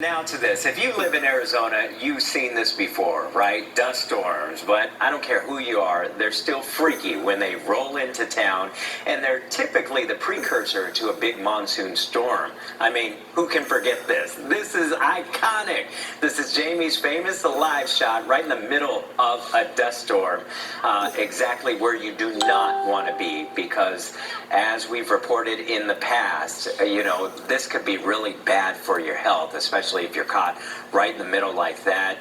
Now to this, if you live in Arizona, you've seen this before, right? Dust storms, but I don't care who you are, they're still freaky when they roll into town, and they're typically the precursor to a big monsoon storm. I mean, who can forget this? This is iconic. This is Jamie's famous live shot right in the middle of a dust storm, exactly where you do not want to be, because as we've reported in the past, this could be really bad for your health, especially if you're caught right in the middle like that.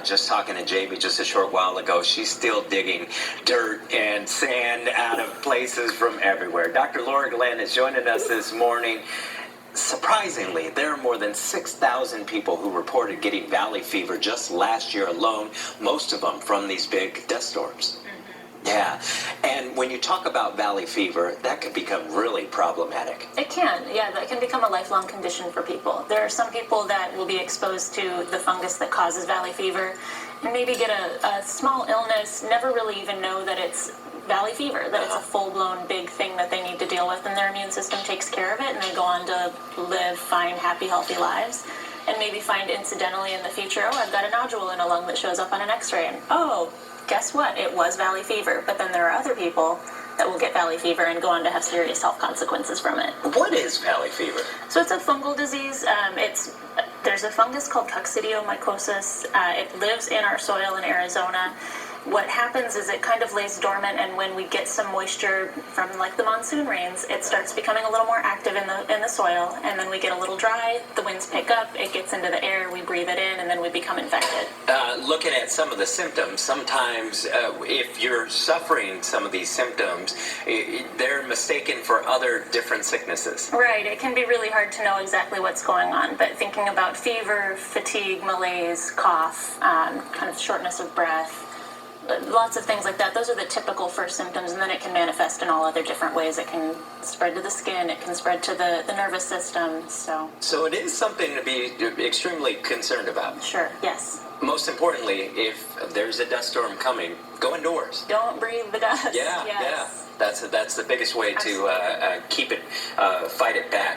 Just talking to Jamie just a short while ago, she's still digging dirt and sand out of places from everywhere. Dr. Laura Glenn is joining us this morning. Surprisingly, there are more than 6,000 people who reported getting valley fever just last year alone, most of them from these big dust storms. Yeah, and when you talk about valley fever, that can become really problematic. It can, yeah, that can become a lifelong condition for people. There are some people that will be exposed to the fungus that causes valley fever and maybe get a small illness, never really even know that it's valley fever, that it's a full-blown big thing that they need to deal with, and their immune system takes care of it, and they go on to live fine, happy, healthy lives. And maybe find incidentally in the future, oh, I've got a nodule in a lung that shows up on an x-ray, and oh, guess what? It was valley fever. But then there are other people that will get valley fever and go on to have serious health consequences from it. What is valley fever? So it's a fungal disease. There's a fungus called coccidioidomycosis. It lives in our soil in Arizona. What happens is it kind of lays dormant, and when we get some moisture from like the monsoon rains, it starts becoming a little more active in the soil, and then we get a little dry, the winds pick up, it gets into the air, we breathe it in, and then we become infected. Looking at some of the symptoms, sometimes if you're suffering some of these symptoms, they're mistaken for other different sicknesses. Right, it can be really hard to know exactly what's going on, but thinking about fever, fatigue, malaise, cough, kind of shortness of breath, lots of things like that. Those are the typical first symptoms, and then it can manifest in all other different ways. It can spread to the skin, it can spread to the nervous system, So it is something to be extremely concerned about. Sure, yes. Most importantly, if there's a dust storm coming, go indoors. Don't breathe the dust. Yeah, yes. yeah. That's the biggest way to keep it, fight it back.